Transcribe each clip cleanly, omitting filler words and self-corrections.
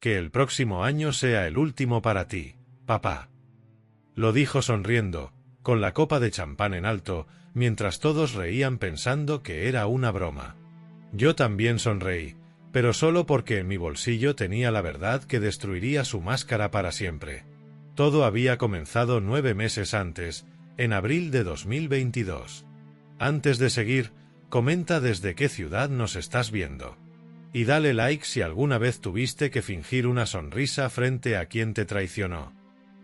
Que el próximo año sea el último para ti, papá. Lo dijo sonriendo, con la copa de champán en alto, mientras todos reían pensando que era una broma. Yo también sonreí, pero solo porque en mi bolsillo tenía la verdad que destruiría su máscara para siempre. Todo había comenzado 9 meses antes, en abril de 2022. Antes de seguir, comenta desde qué ciudad nos estás viendo. Y dale like si alguna vez tuviste que fingir una sonrisa frente a quien te traicionó.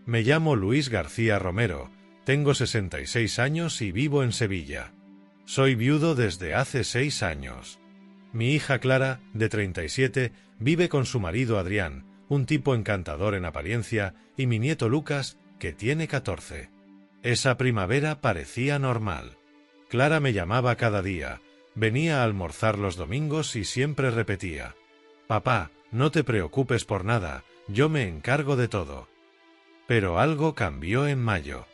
Me llamo Luis García Romero, tengo 66 años y vivo en Sevilla. Soy viudo desde hace 6 años. Mi hija Clara, de 37, vive con su marido Adrián, un tipo encantador en apariencia, y mi nieto Lucas, que tiene 14. Esa primavera parecía normal. Clara me llamaba cada día. Venía a almorzar los domingos y siempre repetía: «Papá, no te preocupes por nada, yo me encargo de todo». Pero algo cambió en mayo.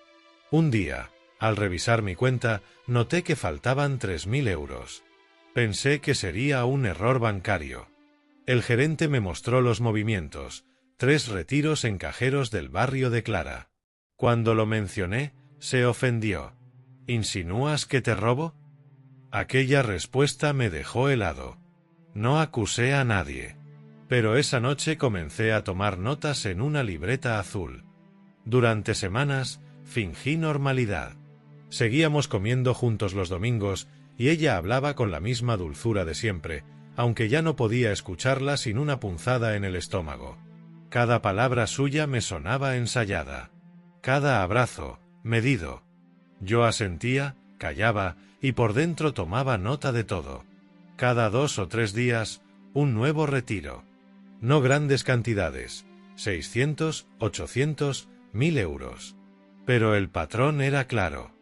Un día, al revisar mi cuenta, noté que faltaban 3.000 euros. Pensé que sería un error bancario. El gerente me mostró los movimientos, 3 retiros en cajeros del barrio de Clara. Cuando lo mencioné, se ofendió. ¿Insinúas que te robo? Aquella respuesta me dejó helado. No acusé a nadie. Pero esa noche comencé a tomar notas en una libreta azul. Durante semanas, fingí normalidad. Seguíamos comiendo juntos los domingos, y ella hablaba con la misma dulzura de siempre, aunque ya no podía escucharla sin una punzada en el estómago. Cada palabra suya me sonaba ensayada. Cada abrazo, medido. Yo asentía, callaba, y por dentro tomaba nota de todo. Cada 2 o 3 días, un nuevo retiro. No grandes cantidades, 600, 800, 1.000 euros. Pero el patrón era claro.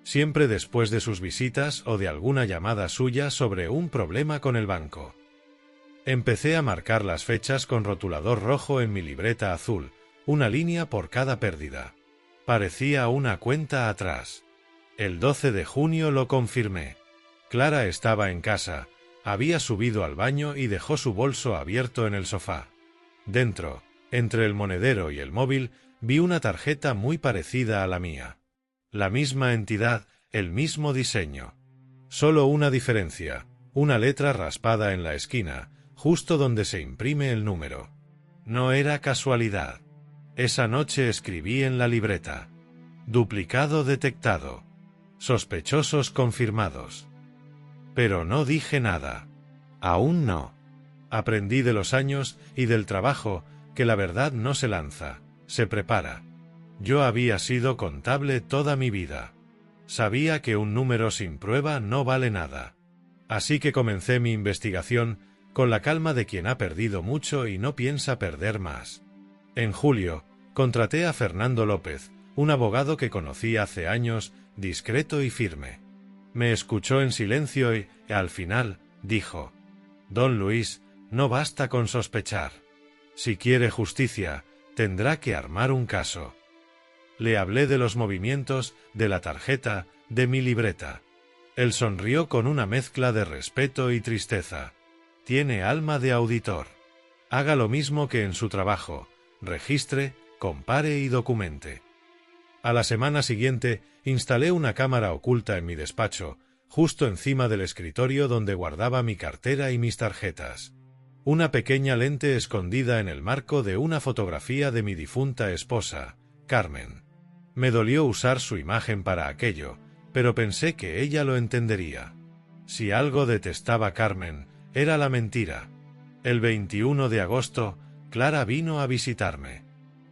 Siempre después de sus visitas o de alguna llamada suya sobre un problema con el banco. Empecé a marcar las fechas con rotulador rojo en mi libreta azul, una línea por cada pérdida. Parecía una cuenta atrás. El 12 de junio lo confirmé. Clara estaba en casa, había subido al baño y dejó su bolso abierto en el sofá. Dentro, entre el monedero y el móvil, vi una tarjeta muy parecida a la mía. La misma entidad, el mismo diseño. Solo una diferencia, una letra raspada en la esquina, justo donde se imprime el número. No era casualidad. Esa noche escribí en la libreta: duplicado detectado. Sospechosos confirmados. Pero no dije nada. Aún no. Aprendí de los años y del trabajo que la verdad no se lanza, se prepara. Yo había sido contable toda mi vida. Sabía que un número sin prueba no vale nada. Así que comencé mi investigación con la calma de quien ha perdido mucho y no piensa perder más. En julio, contraté a Fernando López, un abogado que conocí hace años, discreto y firme. Me escuchó en silencio y, al final, dijo: «Don Luis, no basta con sospechar. Si quiere justicia, tendrá que armar un caso». Le hablé de los movimientos, de la tarjeta, de mi libreta. Él sonrió con una mezcla de respeto y tristeza. Tiene alma de auditor. Haga lo mismo que en su trabajo: registre, compare y documente. A la semana siguiente, instalé una cámara oculta en mi despacho, justo encima del escritorio donde guardaba mi cartera y mis tarjetas. Una pequeña lente escondida en el marco de una fotografía de mi difunta esposa, Carmen. Me dolió usar su imagen para aquello, pero pensé que ella lo entendería. Si algo detestaba Carmen, era la mentira. El 21 de agosto, Clara vino a visitarme.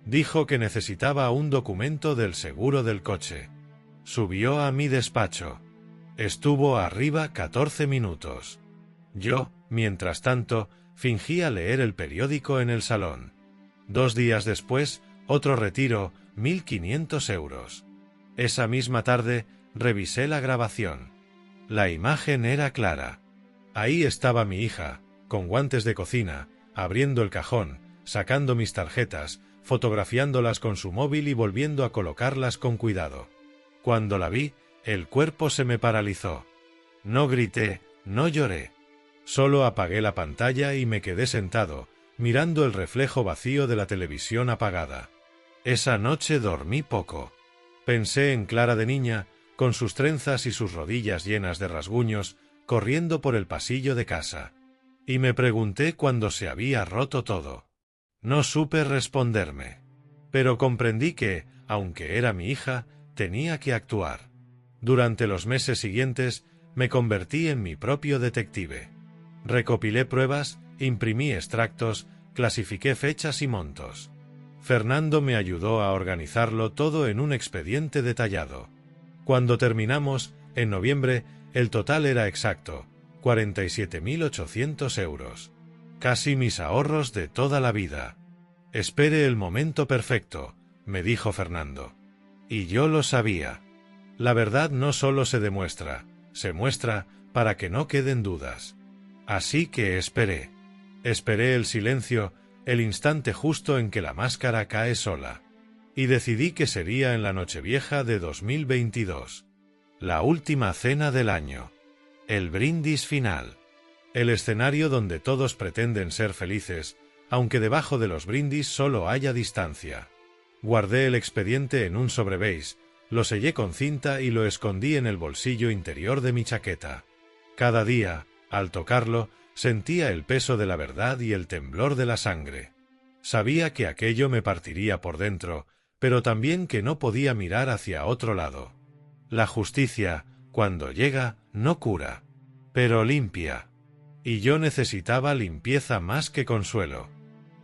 Dijo que necesitaba un documento del seguro del coche. Subió a mi despacho. Estuvo arriba 14 minutos. Yo, mientras tanto, fingía leer el periódico en el salón. 2 días después, otro retiro, 1.500 euros. Esa misma tarde, revisé la grabación. La imagen era clara. Ahí estaba mi hija, con guantes de cocina, abriendo el cajón, sacando mis tarjetas, fotografiándolas con su móvil y volviendo a colocarlas con cuidado. Cuando la vi, el cuerpo se me paralizó. No grité, no lloré. Solo apagué la pantalla y me quedé sentado, mirando el reflejo vacío de la televisión apagada. Esa noche dormí poco. Pensé en Clara de niña, con sus trenzas y sus rodillas llenas de rasguños, corriendo por el pasillo de casa. Y me pregunté cuándo se había roto todo. No supe responderme. Pero comprendí que, aunque era mi hija, tenía que actuar. Durante los meses siguientes, me convertí en mi propio detective. Recopilé pruebas, imprimí extractos, clasifiqué fechas y montos. Fernando me ayudó a organizarlo todo en un expediente detallado. Cuando terminamos, en noviembre, el total era exacto, 47.800 euros. Casi mis ahorros de toda la vida. Espere el momento perfecto, me dijo Fernando. Y yo lo sabía. La verdad no solo se demuestra, se muestra para que no queden dudas. Así que esperé. Esperé el silencio, el instante justo en que la máscara cae sola. Y decidí que sería en la Nochevieja de 2022. La última cena del año. El brindis final. El escenario donde todos pretenden ser felices, aunque debajo de los brindis solo haya distancia. Guardé el expediente en un sobrebeis, lo sellé con cinta y lo escondí en el bolsillo interior de mi chaqueta. Cada día, al tocarlo, sentía el peso de la verdad y el temblor de la sangre. Sabía que aquello me partiría por dentro, pero también que no podía mirar hacia otro lado. La justicia, cuando llega, no cura, pero limpia. Y yo necesitaba limpieza más que consuelo.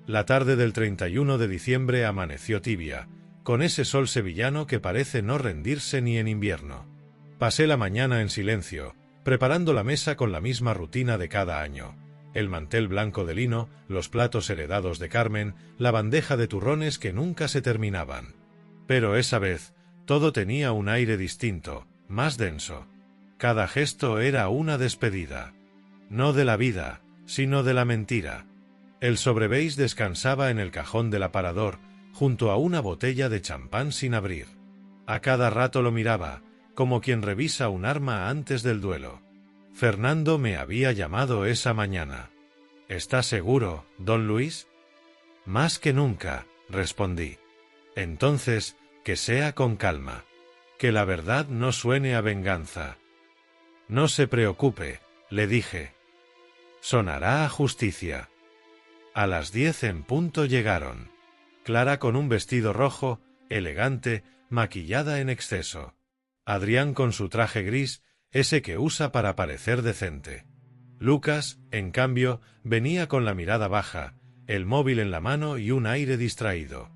La tarde del 31 de diciembre amaneció tibia, con ese sol sevillano que parece no rendirse ni en invierno. Pasé la mañana en silencio, preparando la mesa con la misma rutina de cada año. El mantel blanco de lino, los platos heredados de Carmen, la bandeja de turrones que nunca se terminaban. Pero esa vez, todo tenía un aire distinto, más denso. Cada gesto era una despedida. No de la vida, sino de la mentira. El sobrebeis descansaba en el cajón del aparador, junto a una botella de champán sin abrir. A cada rato lo miraba, como quien revisa un arma antes del duelo. Fernando me había llamado esa mañana. ¿Está seguro, don Luis? Más que nunca, respondí. Entonces, que sea con calma. Que la verdad no suene a venganza. No se preocupe, le dije. Sonará a justicia. A las 10 en punto llegaron. Clara con un vestido rojo, elegante, maquillada en exceso. Adrián con su traje gris, ese que usa para parecer decente. Lucas, en cambio, venía con la mirada baja, el móvil en la mano y un aire distraído.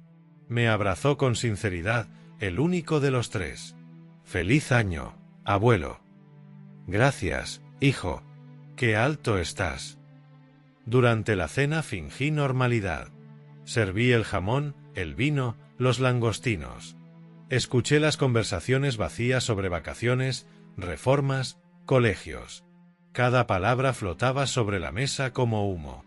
Me abrazó con sinceridad, el único de los tres. «Feliz año, abuelo». «Gracias, hijo. Qué alto estás». Durante la cena fingí normalidad. Serví el jamón, el vino, los langostinos. Escuché las conversaciones vacías sobre vacaciones, reformas, colegios. Cada palabra flotaba sobre la mesa como humo.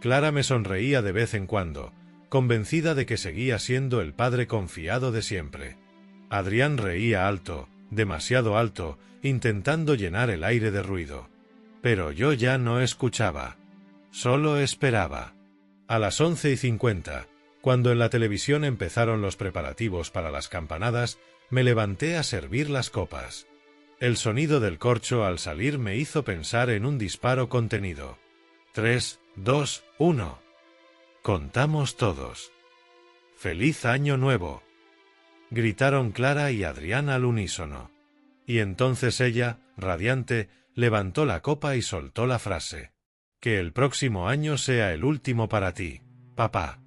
Clara me sonreía de vez en cuando, convencida de que seguía siendo el padre confiado de siempre. Adrián reía alto, demasiado alto, intentando llenar el aire de ruido. Pero yo ya no escuchaba. Solo esperaba. A las 11:50, cuando en la televisión empezaron los preparativos para las campanadas, me levanté a servir las copas. El sonido del corcho al salir me hizo pensar en un disparo contenido. 3, 2, 1. Contamos todos. «¡Feliz año nuevo!», gritaron Clara y Adrián al unísono. Y entonces ella, radiante, levantó la copa y soltó la frase. «Que el próximo año sea el último para ti, papá».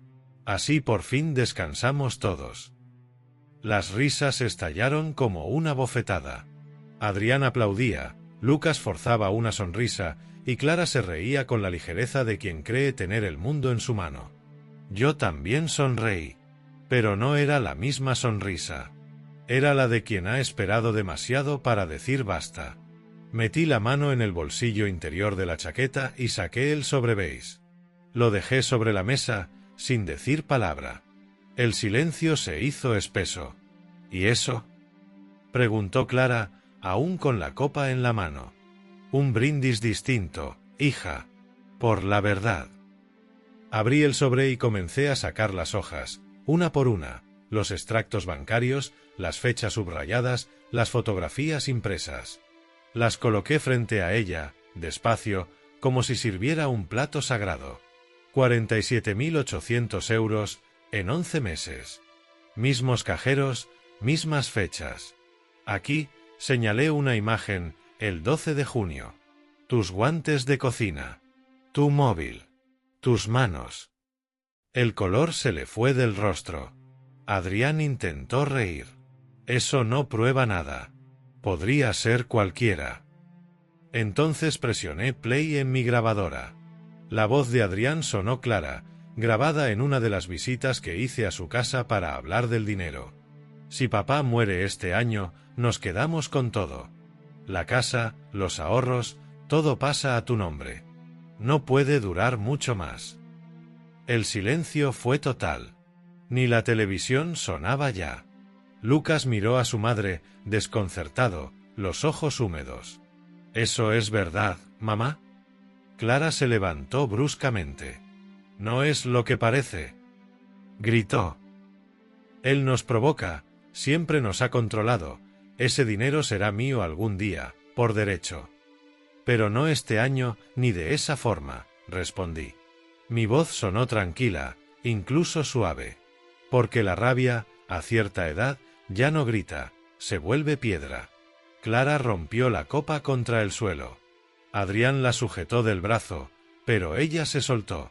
Así por fin descansamos todos. Las risas estallaron como una bofetada. Adrián aplaudía, Lucas forzaba una sonrisa y Clara se reía con la ligereza de quien cree tener el mundo en su mano. Yo también sonreí, pero no era la misma sonrisa. Era la de quien ha esperado demasiado para decir basta. Metí la mano en el bolsillo interior de la chaqueta y saqué el sobrebeis. Lo dejé sobre la mesa, sin decir palabra. El silencio se hizo espeso. ¿Y eso?, preguntó Clara, aún con la copa en la mano. Un brindis distinto, hija. Por la verdad. Abrí el sobre y comencé a sacar las hojas, una por una, los extractos bancarios, las fechas subrayadas, las fotografías impresas. Las coloqué frente a ella, despacio, como si sirviera un plato sagrado. 47.800 euros en 11 meses. Mismos cajeros, mismas fechas. Aquí, señalé una imagen, el 12 de junio. Tus guantes de cocina. Tu móvil. Tus manos. El color se le fue del rostro. Adrián intentó reír. Eso no prueba nada. Podría ser cualquiera. Entonces presioné play en mi grabadora. La voz de Adrián sonó clara, grabada en una de las visitas que hice a su casa para hablar del dinero. Si papá muere este año, nos quedamos con todo. La casa, los ahorros, todo pasa a tu nombre. No puede durar mucho más. El silencio fue total. Ni la televisión sonaba ya. Lucas miró a su madre, desconcertado, los ojos húmedos. ¿Eso es verdad, mamá? Clara se levantó bruscamente. No es lo que parece. Gritó. Él nos provoca, siempre nos ha controlado. Ese dinero será mío algún día, por derecho. Pero no este año, ni de esa forma, respondí. Mi voz sonó tranquila, incluso suave. Porque la rabia, a cierta edad, ya no grita, se vuelve piedra. Clara rompió la copa contra el suelo. Adrián la sujetó del brazo, pero ella se soltó.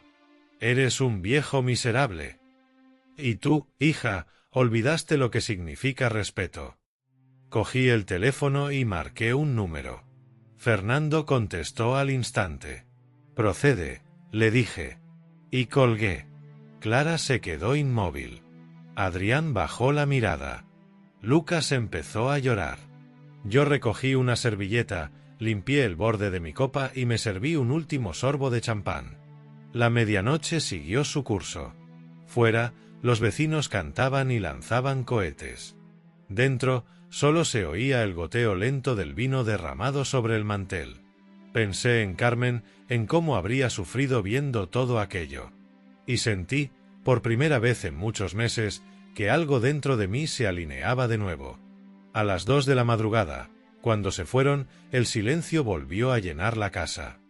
Eres un viejo miserable. Y tú, hija, olvidaste lo que significa respeto. Cogí el teléfono y marqué un número. Fernando contestó al instante. Procede, le dije. Y colgué. Clara se quedó inmóvil. Adrián bajó la mirada. Lucas empezó a llorar. Yo recogí una servilleta, limpié el borde de mi copa y me serví un último sorbo de champán. La medianoche siguió su curso. Fuera, los vecinos cantaban y lanzaban cohetes. Dentro, solo se oía el goteo lento del vino derramado sobre el mantel. Pensé en Carmen, en cómo habría sufrido viendo todo aquello. Y sentí, por primera vez en muchos meses, que algo dentro de mí se alineaba de nuevo. A las 2 de la madrugada, cuando se fueron, el silencio volvió a llenar la casa.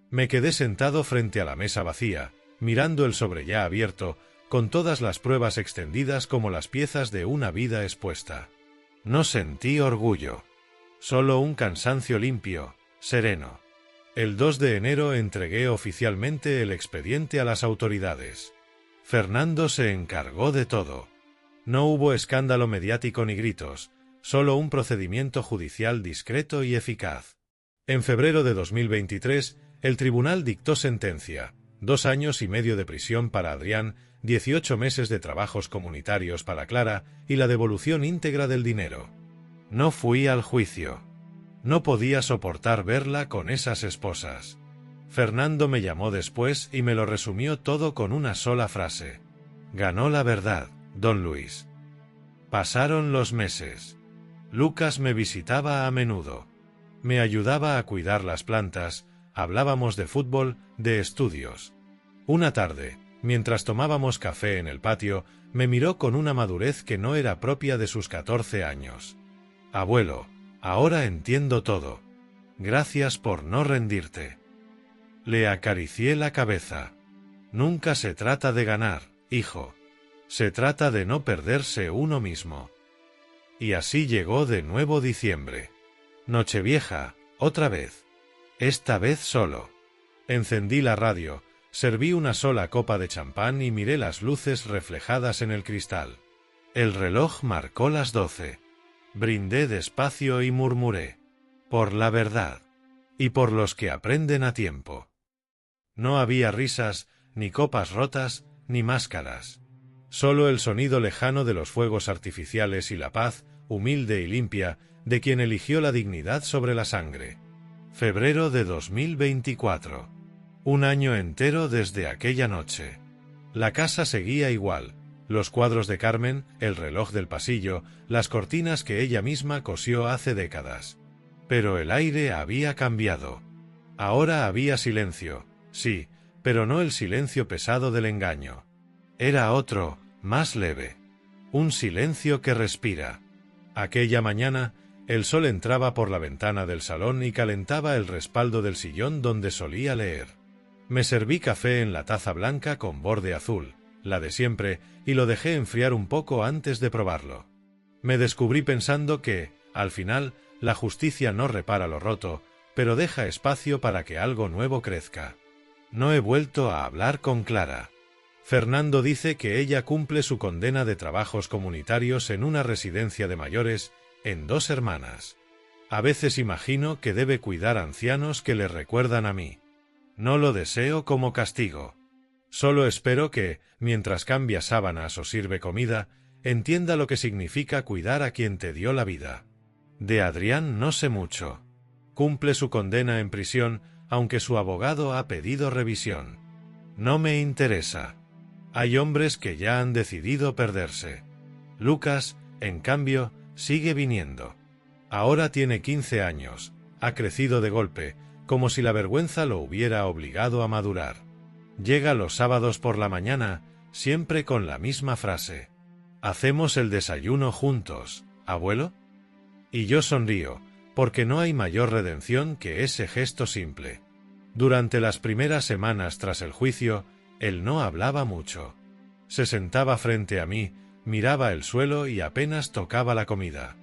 Me quedé sentado frente a la mesa vacía, mirando el sobre ya abierto, con todas las pruebas extendidas como las piezas de una vida expuesta. No sentí orgullo. Solo un cansancio limpio, sereno. El 2 de enero entregué oficialmente el expediente a las autoridades. Fernando se encargó de todo. No hubo escándalo mediático ni gritos, solo un procedimiento judicial discreto y eficaz. En febrero de 2023, el tribunal dictó sentencia, 2 años y medio de prisión para Adrián, 18 meses de trabajos comunitarios para Clara y la devolución íntegra del dinero. No fui al juicio. No podía soportar verla con esas esposas. Fernando me llamó después y me lo resumió todo con una sola frase. Ganó la verdad, don Luis. Pasaron los meses. Lucas me visitaba a menudo. Me ayudaba a cuidar las plantas, hablábamos de fútbol, de estudios. Una tarde, mientras tomábamos café en el patio, me miró con una madurez que no era propia de sus 14 años. Abuelo, ahora entiendo todo. Gracias por no rendirte. Le acaricié la cabeza. Nunca se trata de ganar, hijo. Se trata de no perderse uno mismo. Y así llegó de nuevo diciembre. Nochevieja, otra vez. Esta vez solo. Encendí la radio, serví una sola copa de champán y miré las luces reflejadas en el cristal. El reloj marcó las 12. Brindé despacio y murmuré. Por la verdad. Y por los que aprenden a tiempo. No había risas, ni copas rotas, ni máscaras. Solo el sonido lejano de los fuegos artificiales y la paz, humilde y limpia, de quien eligió la dignidad sobre la sangre. Febrero de 2024. Un año entero desde aquella noche. La casa seguía igual. Los cuadros de Carmen, el reloj del pasillo, las cortinas que ella misma cosió hace décadas. Pero el aire había cambiado. Ahora había silencio, sí, pero no el silencio pesado del engaño. Era otro, más leve. Un silencio que respira. Aquella mañana, el sol entraba por la ventana del salón y calentaba el respaldo del sillón donde solía leer. Me serví café en la taza blanca con borde azul, la de siempre, y lo dejé enfriar un poco antes de probarlo. Me descubrí pensando que, al final, la justicia no repara lo roto, pero deja espacio para que algo nuevo crezca. No he vuelto a hablar con Clara. Fernando dice que ella cumple su condena de trabajos comunitarios en una residencia de mayores en Dos Hermanas. A veces imagino que debe cuidar ancianos que le recuerdan a mí. No lo deseo como castigo. Solo espero que, mientras cambia sábanas o sirve comida, entienda lo que significa cuidar a quien te dio la vida. De Adrián no sé mucho. Cumple su condena en prisión, aunque su abogado ha pedido revisión. No me interesa. Hay hombres que ya han decidido perderse. Lucas, en cambio, sigue viniendo. Ahora tiene 15 años, ha crecido de golpe, como si la vergüenza lo hubiera obligado a madurar. Llega los sábados por la mañana, siempre con la misma frase. «¿Hacemos el desayuno juntos, abuelo?» Y yo sonrío, porque no hay mayor redención que ese gesto simple. Durante las primeras semanas tras el juicio, él no hablaba mucho. Se sentaba frente a mí, miraba el suelo y apenas tocaba la comida.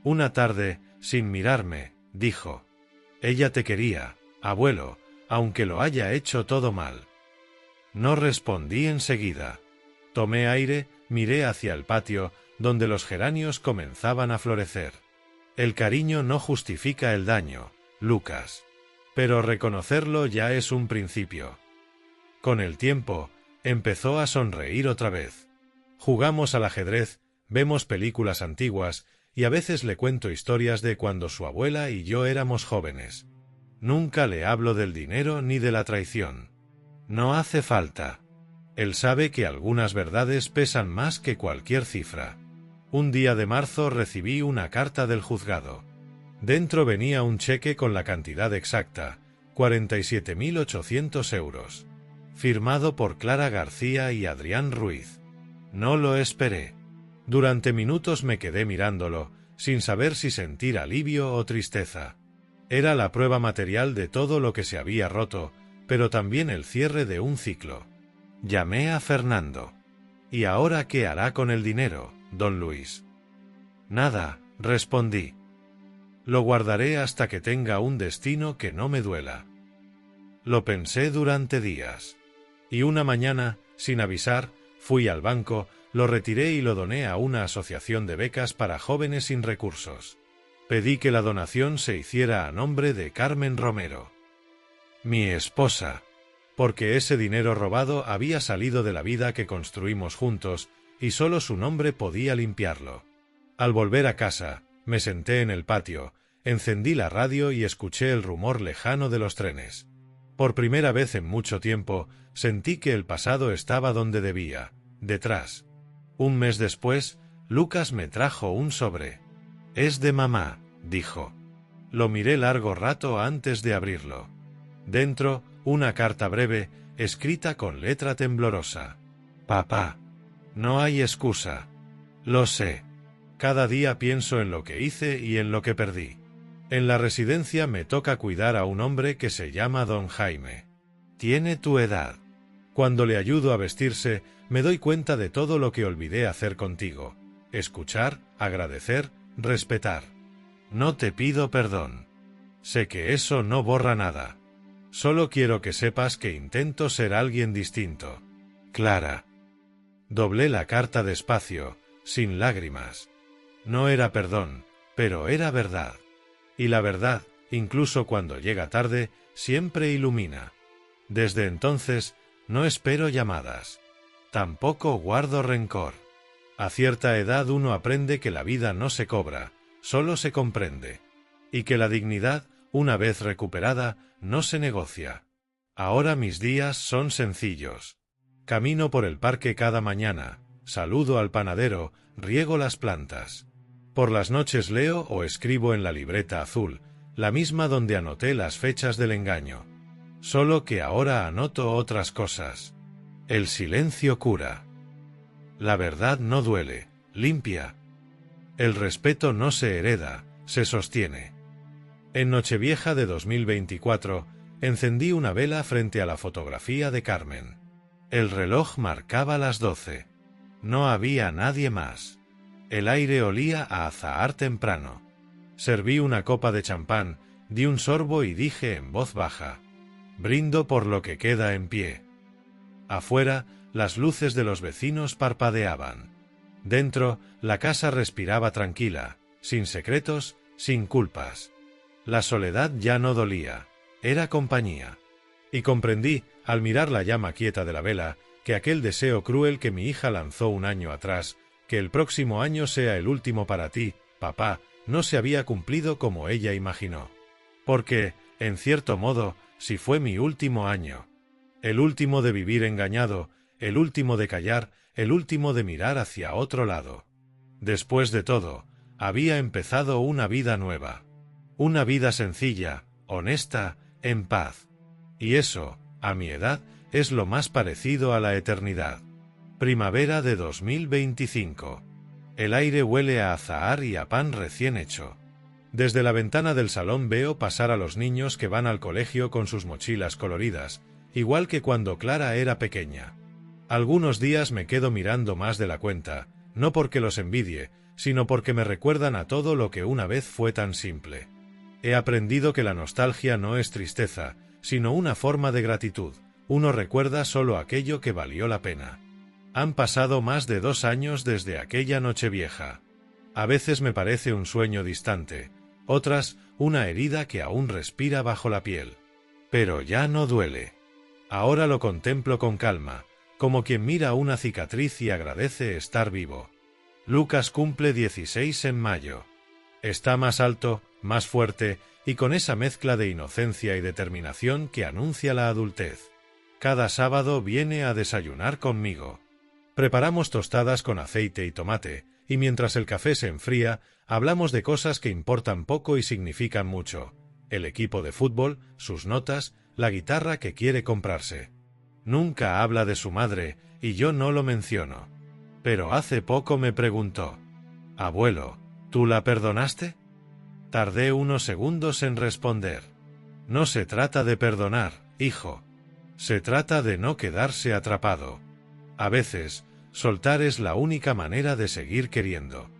Una tarde, sin mirarme, dijo: «Ella te quería, abuelo, aunque lo haya hecho todo mal». No respondí enseguida. Tomé aire, miré hacia el patio, donde los geranios comenzaban a florecer. El cariño no justifica el daño, Lucas. Pero reconocerlo ya es un principio. Con el tiempo, empezó a sonreír otra vez. Jugamos al ajedrez, vemos películas antiguas, y a veces le cuento historias de cuando su abuela y yo éramos jóvenes. Nunca le hablo del dinero ni de la traición. No hace falta. Él sabe que algunas verdades pesan más que cualquier cifra. Un día de marzo recibí una carta del juzgado. Dentro venía un cheque con la cantidad exacta, 47.800 euros. Firmado por Clara García y Adrián Ruiz. No lo esperé. Durante minutos me quedé mirándolo, sin saber si sentir alivio o tristeza. Era la prueba material de todo lo que se había roto, pero también el cierre de un ciclo. Llamé a Fernando. «¿Y ahora qué hará con el dinero, don Luis?» «Nada», respondí. «Lo guardaré hasta que tenga un destino que no me duela». Lo pensé durante días. Y una mañana, sin avisar, fui al banco, lo retiré y lo doné a una asociación de becas para jóvenes sin recursos. Pedí que la donación se hiciera a nombre de Carmen Romero, mi esposa, porque ese dinero robado había salido de la vida que construimos juntos, y solo su nombre podía limpiarlo. Al volver a casa, me senté en el patio, encendí la radio y escuché el rumor lejano de los trenes. Por primera vez en mucho tiempo, sentí que el pasado estaba donde debía, detrás. Un mes después, Lucas me trajo un sobre. «Es de mamá», dijo. Lo miré largo rato antes de abrirlo. Dentro, una carta breve, escrita con letra temblorosa. «Papá. No hay excusa. Lo sé. Cada día pienso en lo que hice y en lo que perdí. En la residencia me toca cuidar a un hombre que se llama don Jaime. Tiene tu edad. Cuando le ayudo a vestirse, me doy cuenta de todo lo que olvidé hacer contigo. Escuchar, agradecer, respetar. No te pido perdón. Sé que eso no borra nada. Solo quiero que sepas que intento ser alguien distinto. Clara». Doblé la carta despacio, sin lágrimas. No era perdón, pero era verdad. Y la verdad, incluso cuando llega tarde, siempre ilumina. Desde entonces, no espero llamadas. Tampoco guardo rencor. A cierta edad uno aprende que la vida no se cobra, solo se comprende. Y que la dignidad, una vez recuperada, no se negocia. Ahora mis días son sencillos. Camino por el parque cada mañana, saludo al panadero, riego las plantas. Por las noches leo o escribo en la libreta azul, la misma donde anoté las fechas del engaño. Solo que ahora anoto otras cosas. El silencio cura. La verdad no duele, limpia. El respeto no se hereda, se sostiene. En Nochevieja de 2024, encendí una vela frente a la fotografía de Carmen. El reloj marcaba las 12. No había nadie más. El aire olía a azahar temprano. Serví una copa de champán, di un sorbo y dije en voz baja: brindo por lo que queda en pie. Afuera, las luces de los vecinos parpadeaban. Dentro, la casa respiraba tranquila, sin secretos, sin culpas. La soledad ya no dolía, era compañía. Y comprendí, al mirar la llama quieta de la vela, que aquel deseo cruel que mi hija lanzó un año atrás, que el próximo año sea el último para ti, papá, no se había cumplido como ella imaginó. Porque, en cierto modo, si fue mi último año. El último de vivir engañado, el último de callar, el último de mirar hacia otro lado. Después de todo, había empezado una vida nueva. Una vida sencilla, honesta, en paz. Y eso, a mi edad, es lo más parecido a la eternidad. Primavera de 2025. El aire huele a azahar y a pan recién hecho. Desde la ventana del salón veo pasar a los niños que van al colegio con sus mochilas coloridas, igual que cuando Clara era pequeña. Algunos días me quedo mirando más de la cuenta, no porque los envidie, sino porque me recuerdan a todo lo que una vez fue tan simple. He aprendido que la nostalgia no es tristeza, sino una forma de gratitud. Uno recuerda solo aquello que valió la pena. Han pasado más de 2 años desde aquella Nochevieja. A veces me parece un sueño distante, otras una herida que aún respira bajo la piel. Pero ya no duele. Ahora lo contemplo con calma, como quien mira una cicatriz y agradece estar vivo. Lucas cumple 16 en mayo. Está más alto, más fuerte, y con esa mezcla de inocencia y determinación que anuncia la adultez. Cada sábado viene a desayunar conmigo. Preparamos tostadas con aceite y tomate, y mientras el café se enfría, hablamos de cosas que importan poco y significan mucho: el equipo de fútbol, sus notas, la guitarra que quiere comprarse. Nunca habla de su madre, y yo no lo menciono. Pero hace poco me preguntó: «Abuelo, ¿tú la perdonaste?». Tardé unos segundos en responder: «No se trata de perdonar, hijo. Se trata de no quedarse atrapado. A veces, soltar es la única manera de seguir queriendo».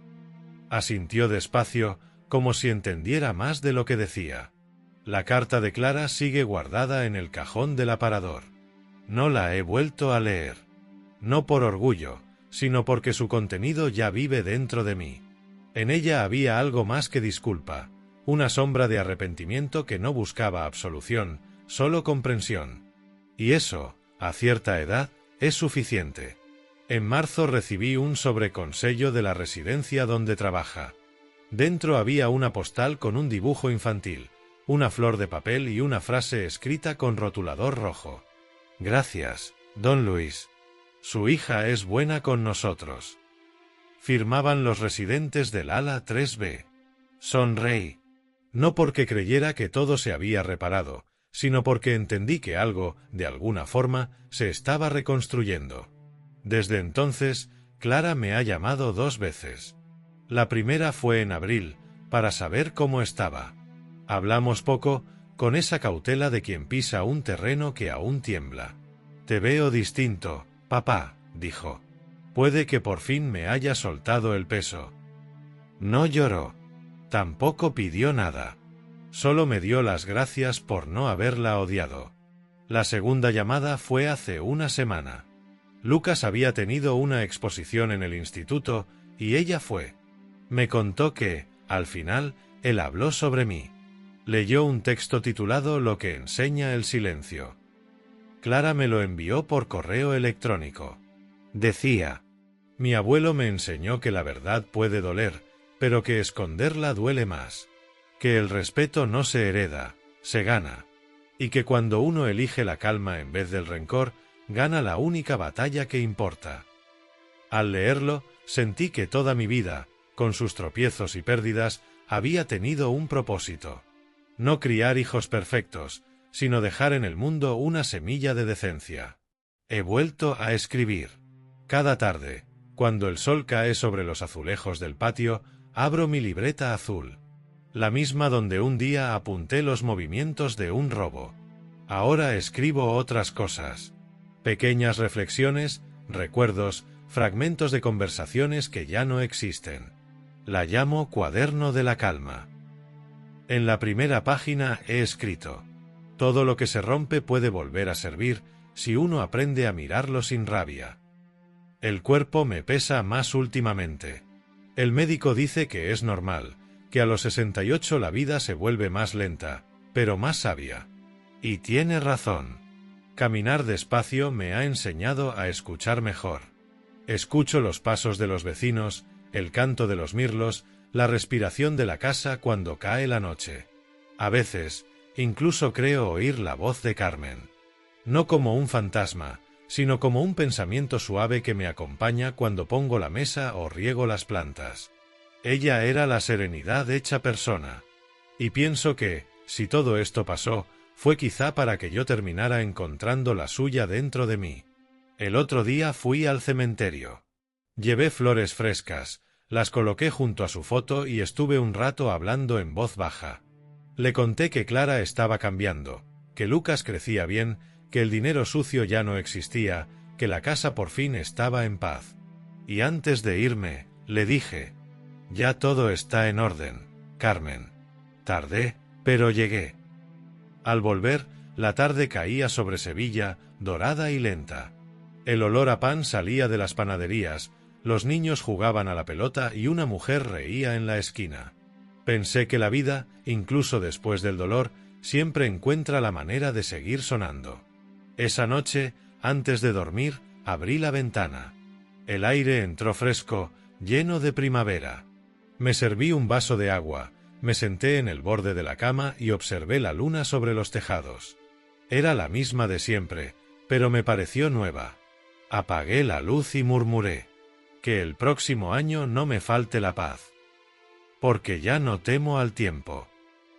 Asintió despacio, como si entendiera más de lo que decía. La carta de Clara sigue guardada en el cajón del aparador. No la he vuelto a leer. No por orgullo, sino porque su contenido ya vive dentro de mí. En ella había algo más que disculpa, una sombra de arrepentimiento que no buscaba absolución, solo comprensión. Y eso, a cierta edad, es suficiente. En marzo recibí un sobreconsello de la residencia donde trabaja. Dentro había una postal con un dibujo infantil, una flor de papel y una frase escrita con rotulador rojo. «Gracias, don Luis. Su hija es buena con nosotros». Firmaban los residentes del ala 3B. Sonreí. No porque creyera que todo se había reparado, sino porque entendí que algo, de alguna forma, se estaba reconstruyendo. Desde entonces, Clara me ha llamado 2 veces. La primera fue en abril, para saber cómo estaba. Hablamos poco, con esa cautela de quien pisa un terreno que aún tiembla. «Te veo distinto, papá», dijo. «Puede que por fin me haya soltado el peso». No lloró. Tampoco pidió nada. Solo me dio las gracias por no haberla odiado. La segunda llamada fue hace una semana. Lucas había tenido una exposición en el instituto, y ella fue. Me contó que, al final, él habló sobre mí. Leyó un texto titulado «Lo que enseña el silencio». Clara me lo envió por correo electrónico. Decía: «Mi abuelo me enseñó que la verdad puede doler, pero que esconderla duele más. Que el respeto no se hereda, se gana. Y que cuando uno elige la calma en vez del rencor, gana la única batalla que importa». Al leerlo, sentí que toda mi vida, con sus tropiezos y pérdidas, había tenido un propósito. No criar hijos perfectos, sino dejar en el mundo una semilla de decencia. He vuelto a escribir. Cada tarde, cuando el sol cae sobre los azulejos del patio, abro mi libreta azul. La misma donde un día apunté los movimientos de un robo. Ahora escribo otras cosas. Pequeñas reflexiones, recuerdos, fragmentos de conversaciones que ya no existen. La llamo Cuaderno de la Calma. En la primera página he escrito: todo lo que se rompe puede volver a servir si uno aprende a mirarlo sin rabia. El cuerpo me pesa más últimamente. El médico dice que es normal, que a los 68 la vida se vuelve más lenta, pero más sabia. Y tiene razón. Caminar despacio me ha enseñado a escuchar mejor. Escucho los pasos de los vecinos, el canto de los mirlos, la respiración de la casa cuando cae la noche. A veces, incluso creo oír la voz de Carmen. No como un fantasma, sino como un pensamiento suave que me acompaña cuando pongo la mesa o riego las plantas. Ella era la serenidad hecha persona. Y pienso que, si todo esto pasó, fue quizá para que yo terminara encontrando la suya dentro de mí. El otro día fui al cementerio. Llevé flores frescas, las coloqué junto a su foto y estuve un rato hablando en voz baja. Le conté que Clara estaba cambiando, que Lucas crecía bien, que el dinero sucio ya no existía, que la casa por fin estaba en paz. Y antes de irme, le dije: ya todo está en orden, Carmen. Tardé, pero llegué. Al volver, la tarde caía sobre Sevilla, dorada y lenta. El olor a pan salía de las panaderías, los niños jugaban a la pelota y una mujer reía en la esquina. Pensé que la vida, incluso después del dolor, siempre encuentra la manera de seguir sonando. Esa noche, antes de dormir, abrí la ventana. El aire entró fresco, lleno de primavera. Me serví un vaso de agua, me senté en el borde de la cama y observé la luna sobre los tejados. Era la misma de siempre, pero me pareció nueva. Apagué la luz y murmuré: que el próximo año no me falte la paz. Porque ya no temo al tiempo.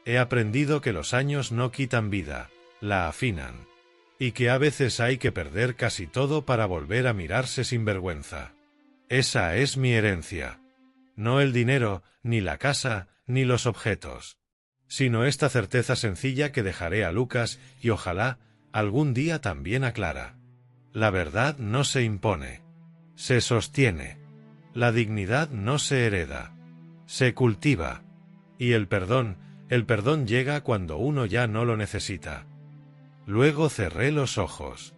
He aprendido que los años no quitan vida, la afinan. Y que a veces hay que perder casi todo para volver a mirarse sin vergüenza. Esa es mi herencia. No el dinero, ni la casa, ni los objetos. Sino esta certeza sencilla que dejaré a Lucas y ojalá, algún día también a Clara. La verdad no se impone. Se sostiene. La dignidad no se hereda. Se cultiva. Y el perdón llega cuando uno ya no lo necesita. Luego cerré los ojos.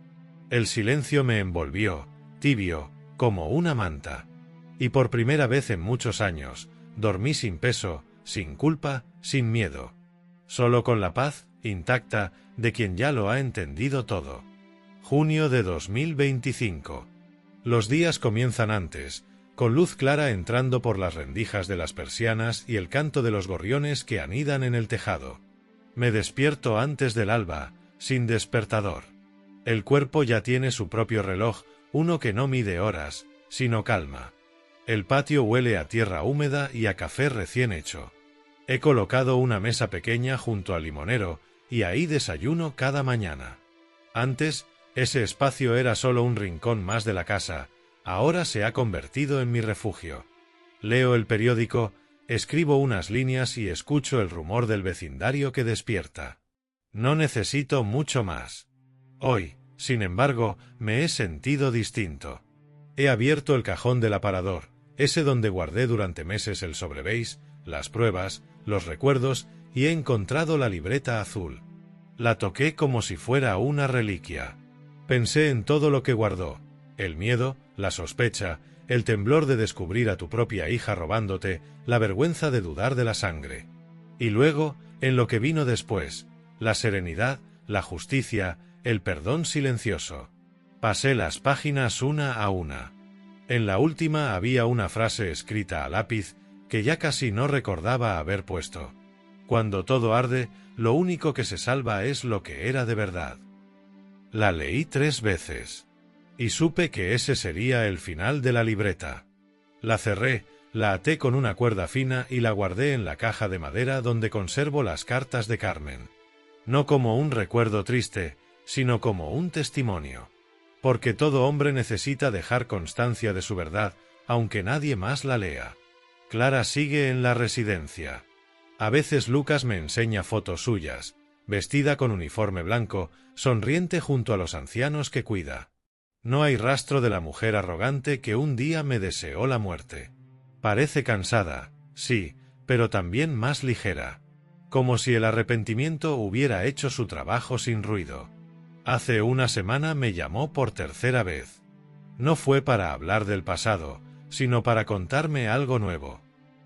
El silencio me envolvió, tibio, como una manta. Y por primera vez en muchos años, dormí sin peso, sin culpa, sin miedo. Solo con la paz, intacta, de quien ya lo ha entendido todo. Junio de 2025. Los días comienzan antes, con luz clara entrando por las rendijas de las persianas y el canto de los gorriones que anidan en el tejado. Me despierto antes del alba, sin despertador. El cuerpo ya tiene su propio reloj, uno que no mide horas, sino calma. El patio huele a tierra húmeda y a café recién hecho. He colocado una mesa pequeña junto al limonero, y ahí desayuno cada mañana. Antes, ese espacio era solo un rincón más de la casa, ahora se ha convertido en mi refugio. Leo el periódico, escribo unas líneas y escucho el rumor del vecindario que despierta. No necesito mucho más. Hoy, sin embargo, me he sentido distinto. He abierto el cajón del aparador, ese donde guardé durante meses el sobreveis, las pruebas, los recuerdos, y he encontrado la libreta azul. La toqué como si fuera una reliquia. Pensé en todo lo que guardó: el miedo, la sospecha, el temblor de descubrir a tu propia hija robándote, la vergüenza de dudar de la sangre. Y luego, en lo que vino después: la serenidad, la justicia, el perdón silencioso. Pasé las páginas una a una. En la última había una frase escrita a lápiz que ya casi no recordaba haber puesto: cuando todo arde, lo único que se salva es lo que era de verdad. La leí 3 veces. Y supe que ese sería el final de la libreta. La cerré, la até con una cuerda fina y la guardé en la caja de madera donde conservo las cartas de Carmen. No como un recuerdo triste, sino como un testimonio. Porque todo hombre necesita dejar constancia de su verdad, aunque nadie más la lea. Clara sigue en la residencia. A veces Lucas me enseña fotos suyas, vestida con uniforme blanco, sonriente junto a los ancianos que cuida. No hay rastro de la mujer arrogante que un día me deseó la muerte. Parece cansada, sí, pero también más ligera. Como si el arrepentimiento hubiera hecho su trabajo sin ruido. Hace una semana me llamó por tercera vez. No fue para hablar del pasado, sino para contarme algo nuevo.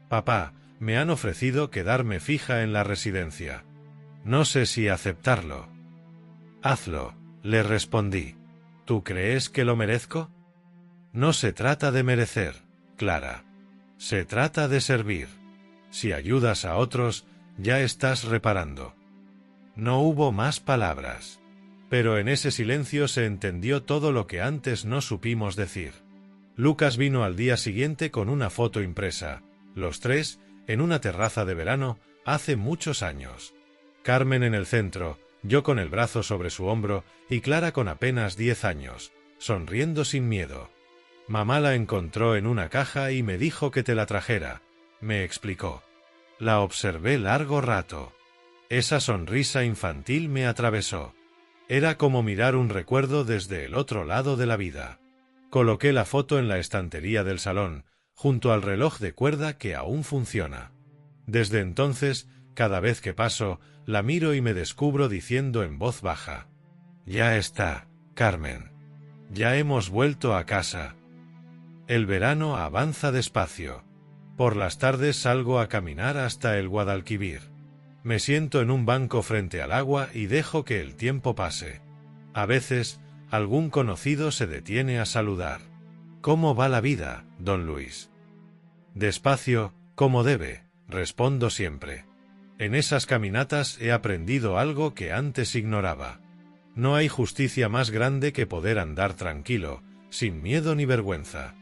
Papá, me han ofrecido quedarme fija en la residencia. No sé si aceptarlo. Hazlo, le respondí. ¿Tú crees que lo merezco? No se trata de merecer, Clara. Se trata de servir. Si ayudas a otros, ya estás reparando. No hubo más palabras. Pero en ese silencio se entendió todo lo que antes no supimos decir. Lucas vino al día siguiente con una foto impresa, los tres, en una terraza de verano, hace muchos años. Carmen en el centro, yo con el brazo sobre su hombro y Clara con apenas 10 años, sonriendo sin miedo. Mamá la encontró en una caja y me dijo que te la trajera, me explicó. La observé largo rato. Esa sonrisa infantil me atravesó. Era como mirar un recuerdo desde el otro lado de la vida. Coloqué la foto en la estantería del salón, junto al reloj de cuerda que aún funciona. Desde entonces, cada vez que paso, la miro y me descubro diciendo en voz baja: «Ya está, Carmen. Ya hemos vuelto a casa». El verano avanza despacio. Por las tardes salgo a caminar hasta el Guadalquivir. Me siento en un banco frente al agua y dejo que el tiempo pase. A veces, algún conocido se detiene a saludar. «¿Cómo va la vida, don Luis?» «Despacio, como debe», respondo siempre. En esas caminatas he aprendido algo que antes ignoraba. No hay justicia más grande que poder andar tranquilo, sin miedo ni vergüenza.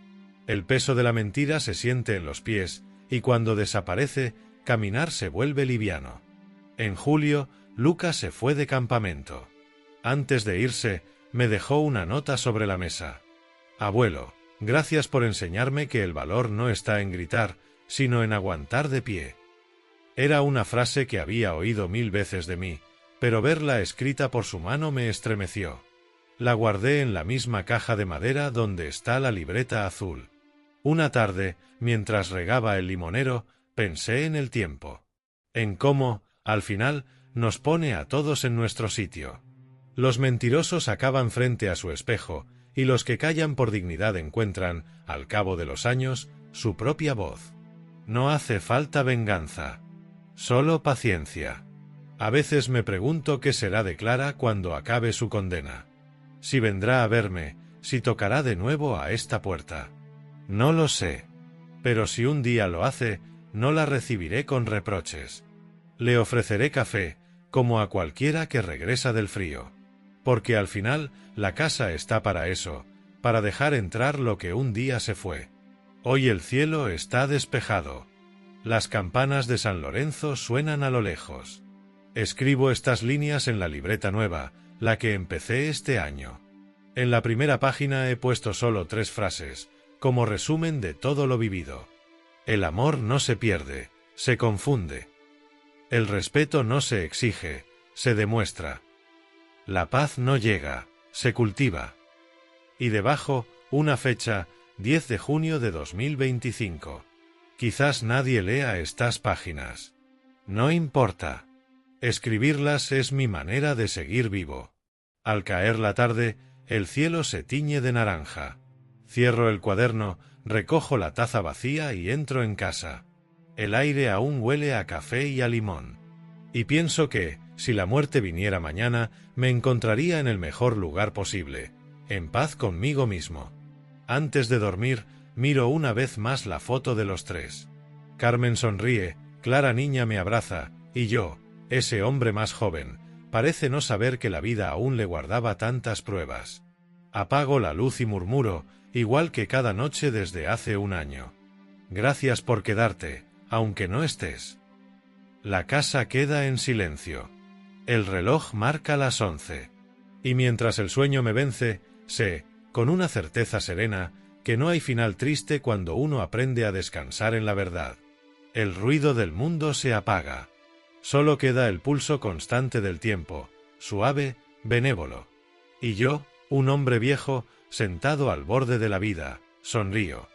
El peso de la mentira se siente en los pies, y cuando desaparece, caminar se vuelve liviano. En julio, Lucas se fue de campamento. Antes de irse, me dejó una nota sobre la mesa. «Abuelo, gracias por enseñarme que el valor no está en gritar, sino en aguantar de pie». Era una frase que había oído 1000 veces de mí, pero verla escrita por su mano me estremeció. La guardé en la misma caja de madera donde está la libreta azul. Una tarde, mientras regaba el limonero, pensé en el tiempo. En cómo, al final, nos pone a todos en nuestro sitio. Los mentirosos acaban frente a su espejo, y los que callan por dignidad encuentran, al cabo de los años, su propia voz. No hace falta venganza. Solo paciencia. A veces me pregunto qué será de Clara cuando acabe su condena. Si vendrá a verme, si tocará de nuevo a esta puerta. No lo sé. Pero si un día lo hace, no la recibiré con reproches. Le ofreceré café, como a cualquiera que regresa del frío. Porque al final, la casa está para eso, para dejar entrar lo que un día se fue. Hoy el cielo está despejado. Las campanas de San Lorenzo suenan a lo lejos. Escribo estas líneas en la libreta nueva, la que empecé este año. En la primera página he puesto solo 3 frases, como resumen de todo lo vivido. El amor no se pierde, se confunde. El respeto no se exige, se demuestra. La paz no llega, se cultiva. Y debajo, una fecha, 10 de junio de 2025. Quizás nadie lea estas páginas. No importa. Escribirlas es mi manera de seguir vivo. Al caer la tarde, el cielo se tiñe de naranja. Cierro el cuaderno, recojo la taza vacía y entro en casa. El aire aún huele a café y a limón. Y pienso que, si la muerte viniera mañana, me encontraría en el mejor lugar posible, en paz conmigo mismo. Antes de dormir, miro una vez más la foto de los 3. Carmen sonríe, Clara niña me abraza, y yo, ese hombre más joven, parece no saber que la vida aún le guardaba tantas pruebas. Apago la luz y murmuro, igual que cada noche desde hace un año. Gracias por quedarte, aunque no estés. La casa queda en silencio. El reloj marca las 11. Y mientras el sueño me vence, sé, con una certeza serena, que no hay final triste cuando uno aprende a descansar en la verdad. El ruido del mundo se apaga. Solo queda el pulso constante del tiempo, suave, benévolo. Y yo, un hombre viejo, sentado al borde de la vida, sonrío.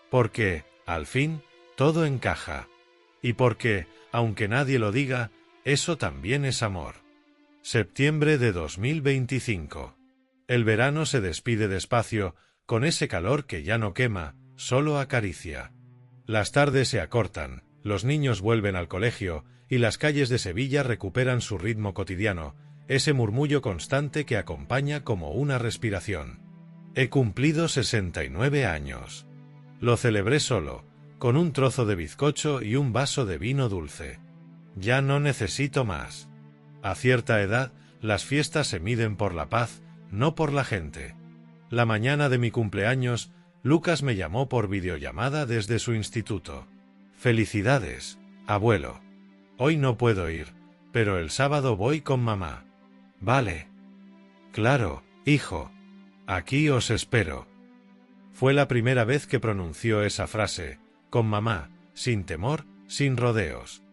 Porque, al fin, todo encaja. Y porque, aunque nadie lo diga, eso también es amor. Septiembre de 2025. El verano se despide despacio, con ese calor que ya no quema, solo acaricia. Las tardes se acortan, los niños vuelven al colegio, y las calles de Sevilla recuperan su ritmo cotidiano, ese murmullo constante que acompaña como una respiración. He cumplido 69 años. Lo celebré solo, con un trozo de bizcocho y un vaso de vino dulce. Ya no necesito más. A cierta edad, las fiestas se miden por la paz, no por la gente. La mañana de mi cumpleaños, Lucas me llamó por videollamada desde su instituto. Felicidades, abuelo. Hoy no puedo ir, pero el sábado voy con mamá. Vale. Claro, hijo. Aquí os espero. Fue la primera vez que pronunció esa frase, con mamá, sin temor, sin rodeos.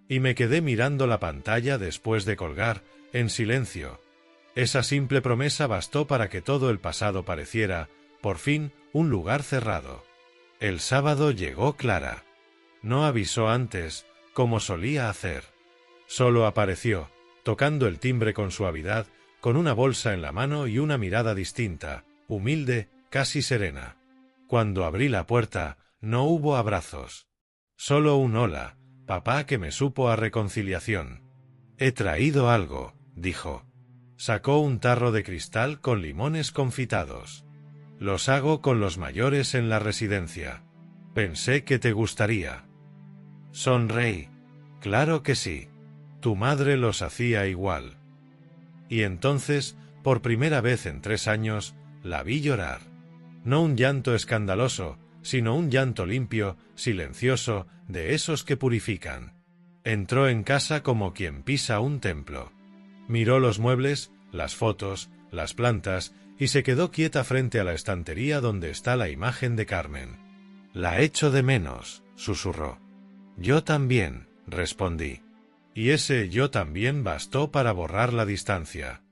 Y me quedé mirando la pantalla después de colgar, en silencio. Esa simple promesa bastó para que todo el pasado pareciera, por fin, un lugar cerrado. El sábado llegó Clara. No avisó antes, como solía hacer. Solo apareció, tocando el timbre con suavidad, con una bolsa en la mano y una mirada distinta, humilde, casi serena. Cuando abrí la puerta, no hubo abrazos. Solo un hola, papá, que me supo a reconciliación. He traído algo, dijo. Sacó un tarro de cristal con limones confitados. Los hago con los mayores en la residencia. Pensé que te gustaría. Sonreí. Claro que sí. Tu madre los hacía igual. Y entonces, por primera vez en 3 años, la vi llorar. No un llanto escandaloso, sino un llanto limpio, silencioso, de esos que purifican. Entró en casa como quien pisa un templo. Miró los muebles, las fotos, las plantas, y se quedó quieta frente a la estantería donde está la imagen de Carmen. La echo de menos, susurró. Yo también, respondí. Y ese yo también bastó para borrar la distancia.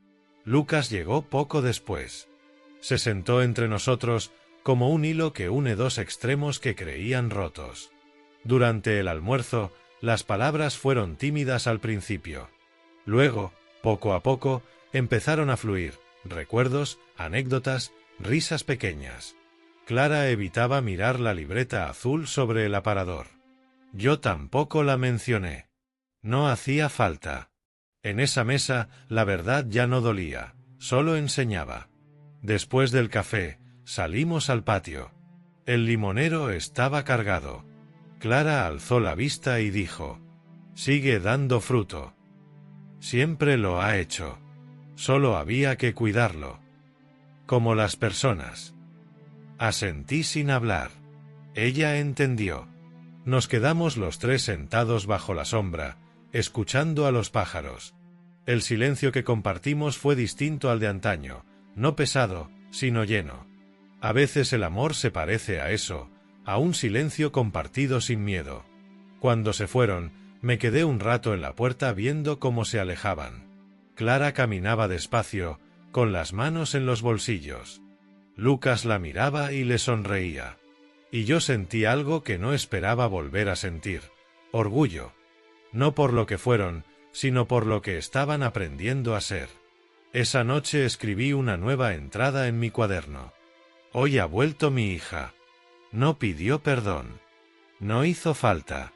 Lucas llegó poco después. Se sentó entre nosotros como un hilo que une dos extremos que creían rotos. Durante el almuerzo, las palabras fueron tímidas al principio. Luego, poco a poco, empezaron a fluir recuerdos, anécdotas, risas pequeñas. Clara evitaba mirar la libreta azul sobre el aparador. Yo tampoco la mencioné. No hacía falta. En esa mesa, la verdad ya no dolía, solo enseñaba. Después del café, salimos al patio. El limonero estaba cargado. Clara alzó la vista y dijo: «Sigue dando fruto». Siempre lo ha hecho. Solo había que cuidarlo. Como las personas. Asentí sin hablar. Ella entendió. Nos quedamos los tres sentados bajo la sombra, escuchando a los pájaros. El silencio que compartimos fue distinto al de antaño, no pesado, sino lleno. A veces el amor se parece a eso, a un silencio compartido sin miedo. Cuando se fueron, me quedé un rato en la puerta viendo cómo se alejaban. Clara caminaba despacio, con las manos en los bolsillos. Lucas la miraba y le sonreía. Y yo sentí algo que no esperaba volver a sentir: orgullo. No por lo que fueron, sino por lo que estaban aprendiendo a ser. Esa noche escribí una nueva entrada en mi cuaderno. Hoy ha vuelto mi hija. No pidió perdón. No hizo falta.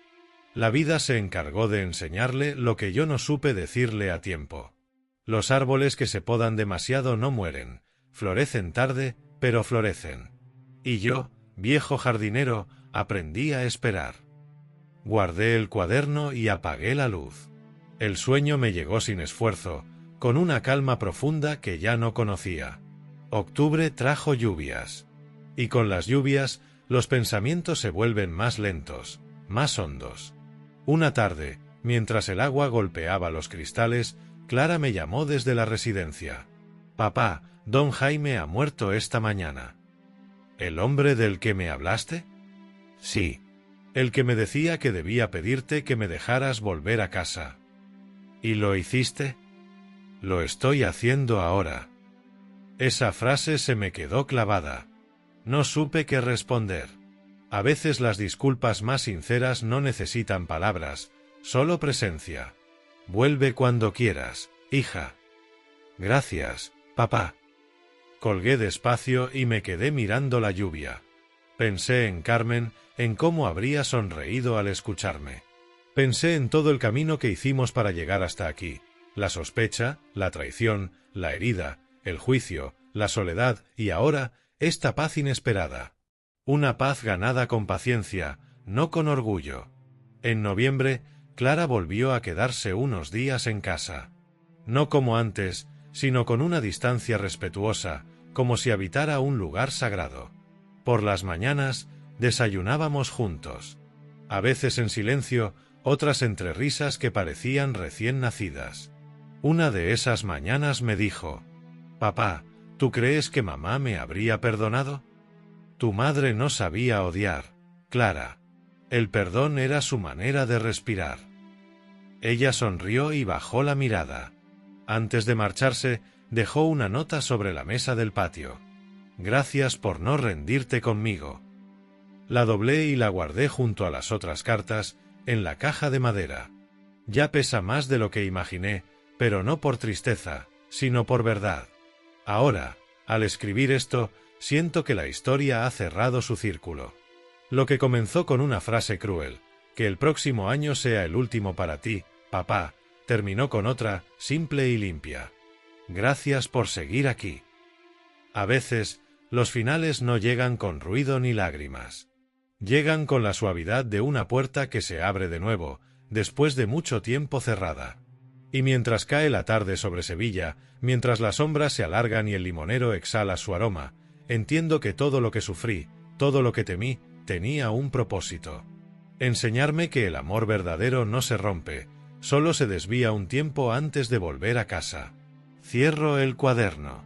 La vida se encargó de enseñarle lo que yo no supe decirle a tiempo. Los árboles que se podan demasiado no mueren, florecen tarde, pero florecen. Y yo, viejo jardinero, aprendí a esperar. Guardé el cuaderno y apagué la luz. El sueño me llegó sin esfuerzo, con una calma profunda que ya no conocía. Octubre trajo lluvias. Y con las lluvias, los pensamientos se vuelven más lentos, más hondos. Una tarde, mientras el agua golpeaba los cristales, Clara me llamó desde la residencia. Papá, don Jaime ha muerto esta mañana. ¿El hombre del que me hablaste? Sí. El que me decía que debía pedirte que me dejaras volver a casa. ¿Y lo hiciste? Lo estoy haciendo ahora. Esa frase se me quedó clavada. No supe qué responder. A veces las disculpas más sinceras no necesitan palabras, solo presencia. Vuelve cuando quieras, hija. Gracias, papá. Colgué despacio y me quedé mirando la lluvia. Pensé en Carmen, en cómo habría sonreído al escucharme. Pensé en todo el camino que hicimos para llegar hasta aquí. La sospecha, la traición, la herida, el juicio, la soledad y ahora, esta paz inesperada. Una paz ganada con paciencia, no con orgullo. En noviembre, Clara volvió a quedarse unos días en casa. No como antes, sino con una distancia respetuosa, como si habitara un lugar sagrado. Por las mañanas, desayunábamos juntos. A veces en silencio, otras entre risas que parecían recién nacidas. Una de esas mañanas me dijo: «Papá, ¿tú crees que mamá me habría perdonado?» Tu madre no sabía odiar, Clara. El perdón era su manera de respirar. Ella sonrió y bajó la mirada. Antes de marcharse, dejó una nota sobre la mesa del patio. Gracias por no rendirte conmigo. La doblé y la guardé junto a las otras cartas, en la caja de madera. Ya pesa más de lo que imaginé, pero no por tristeza, sino por verdad. Ahora, al escribir esto, siento que la historia ha cerrado su círculo. Lo que comenzó con una frase cruel, que el próximo año sea el último para ti, papá, terminó con otra, simple y limpia. Gracias por seguir aquí. A veces, los finales no llegan con ruido ni lágrimas. Llegan con la suavidad de una puerta que se abre de nuevo, después de mucho tiempo cerrada. Y mientras cae la tarde sobre Sevilla, mientras las sombras se alargan y el limonero exhala su aroma, entiendo que todo lo que sufrí, todo lo que temí, tenía un propósito. Enseñarme que el amor verdadero no se rompe, solo se desvía un tiempo antes de volver a casa. Cierro el cuaderno.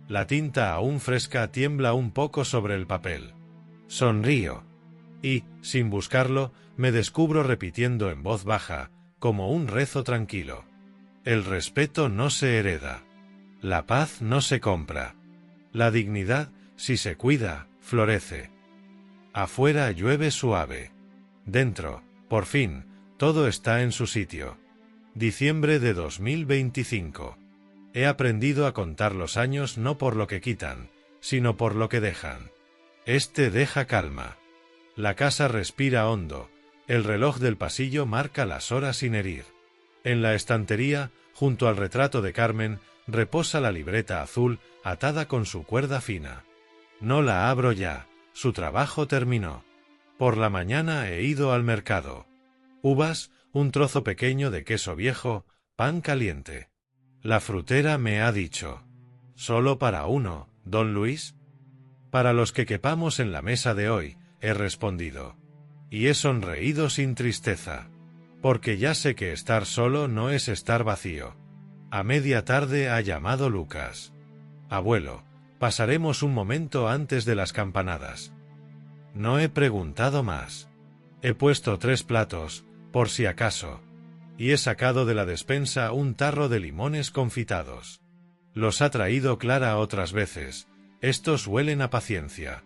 La tinta aún fresca tiembla un poco sobre el papel. Sonrío. Y, sin buscarlo, me descubro repitiendo en voz baja, como un rezo tranquilo. El respeto no se hereda. La paz no se compra. La dignidad, si se cuida, florece. Afuera llueve suave. Dentro, por fin, todo está en su sitio. Diciembre de 2025. He aprendido a contar los años no por lo que quitan, sino por lo que dejan. Este deja calma. La casa respira hondo, el reloj del pasillo marca las horas sin herir. En la estantería, junto al retrato de Carmen, reposa la libreta azul atada con su cuerda fina. No la abro ya, su trabajo terminó. Por la mañana he ido al mercado. Uvas, un trozo pequeño de queso viejo, pan caliente. La frutera me ha dicho: «¿Solo para uno, don Luis?» «Para los que quepamos en la mesa de hoy», he respondido. Y he sonreído sin tristeza. Porque ya sé que estar solo no es estar vacío. A media tarde ha llamado Lucas. «Abuelo, pasaremos un momento antes de las campanadas». No he preguntado más. He puesto 3 platos, por si acaso. Y he sacado de la despensa un tarro de limones confitados. Los ha traído Clara otras veces. Estos huelen a paciencia.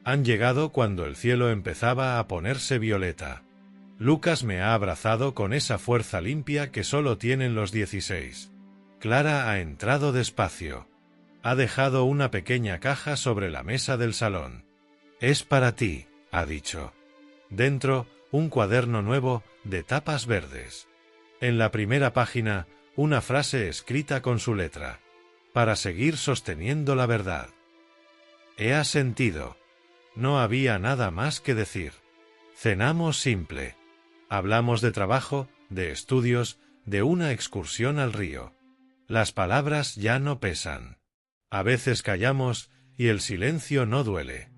Han llegado cuando el cielo empezaba a ponerse violeta. Lucas me ha abrazado con esa fuerza limpia que solo tienen los 16. Clara ha entrado despacio. Ha dejado una pequeña caja sobre la mesa del salón. «Es para ti», ha dicho. Dentro, un cuaderno nuevo, de tapas verdes. En la primera página, una frase escrita con su letra. «Para seguir sosteniendo la verdad». He asentido. No había nada más que decir. Cenamos simple. Hablamos de trabajo, de estudios, de una excursión al río. Las palabras ya no pesan. A veces callamos, y el silencio no duele.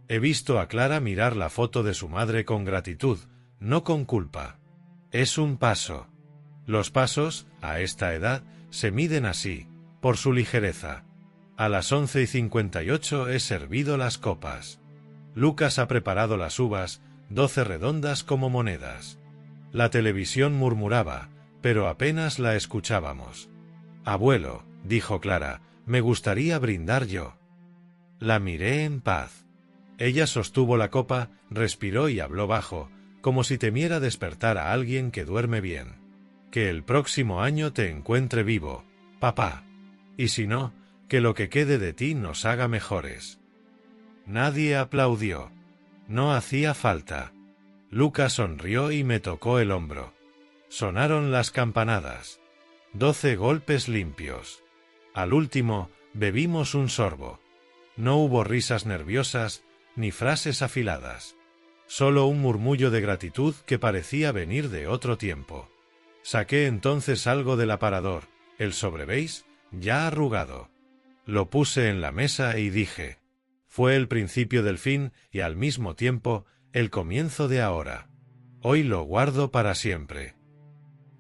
He visto a Clara mirar la foto de su madre con gratitud, no con culpa. Es un paso. Los pasos, a esta edad, Se miden así, por su ligereza. A las 11:58 he servido las copas. Lucas ha preparado las uvas, 12 redondas como monedas. La televisión murmuraba, pero apenas la escuchábamos. Abuelo, dijo Clara, me gustaría brindar yo. La miré en paz. Ella sostuvo la copa, respiró y habló bajo, como si temiera despertar a alguien que duerme bien. Que el próximo año te encuentre vivo, papá. Y si no, que lo que quede de ti nos haga mejores. Nadie aplaudió. No hacía falta. Lucas sonrió y me tocó el hombro. Sonaron las campanadas. 12 golpes limpios. Al último, bebimos un sorbo. No hubo risas nerviosas, ni frases afiladas. Solo un murmullo de gratitud que parecía venir de otro tiempo. Saqué entonces algo del aparador, el sobreveis, ya arrugado. Lo puse en la mesa y dije: fue el principio del fin y al mismo tiempo el comienzo de ahora. Hoy lo guardo para siempre.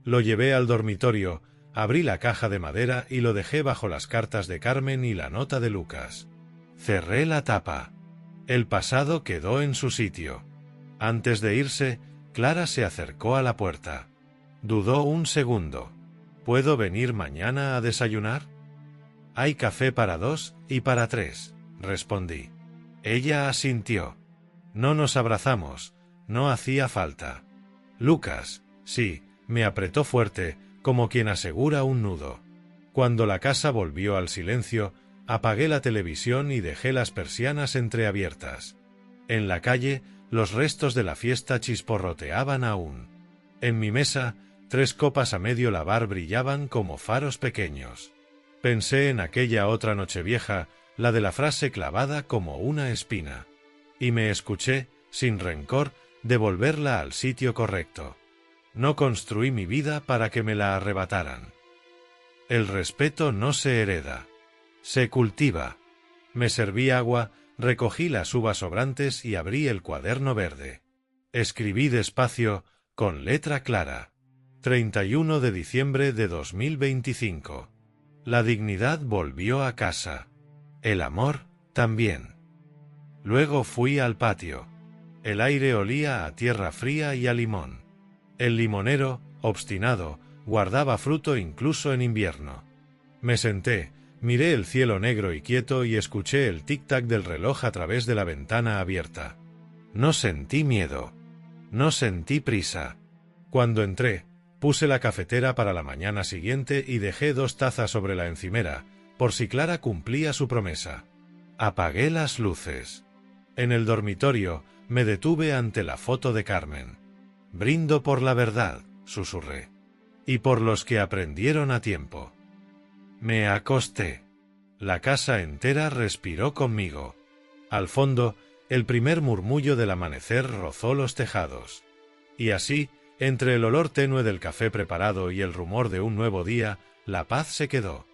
Lo llevé al dormitorio, abrí la caja de madera y lo dejé bajo las cartas de Carmen y la nota de Lucas. Cerré la tapa. El pasado quedó en su sitio. Antes de irse, Clara se acercó a la puerta. Dudó un segundo. ¿Puedo venir mañana a desayunar? Hay café para 2 y para 3, respondí. Ella asintió. No nos abrazamos, no hacía falta. Lucas, sí, me apretó fuerte, como quien asegura un nudo. Cuando la casa volvió al silencio, apagué la televisión y dejé las persianas entreabiertas. En la calle, los restos de la fiesta chisporroteaban aún. En mi mesa, 3 copas a medio lavar brillaban como faros pequeños. Pensé en aquella otra Nochevieja, la de la frase clavada como una espina. Y me escuché, sin rencor, devolverla al sitio correcto. No construí mi vida para que me la arrebataran. El respeto no se hereda. Se cultiva. Me serví agua, recogí las uvas sobrantes y abrí el cuaderno verde. Escribí despacio, con letra clara. 31 de diciembre de 2025. La dignidad volvió a casa. El amor, también. Luego fui al patio. El aire olía a tierra fría y a limón. El limonero, obstinado, guardaba fruto incluso en invierno. Me senté, miré el cielo negro y quieto y escuché el tic-tac del reloj a través de la ventana abierta. No sentí miedo. No sentí prisa. Cuando entré, puse la cafetera para la mañana siguiente y dejé 2 tazas sobre la encimera, por si Clara cumplía su promesa. Apagué las luces. En el dormitorio, me detuve ante la foto de Carmen. Brindo por la verdad, susurré. Y por los que aprendieron a tiempo. Me acosté. La casa entera respiró conmigo. Al fondo, el primer murmullo del amanecer rozó los tejados. Y así, entre el olor tenue del café preparado y el rumor de un nuevo día, la paz se quedó.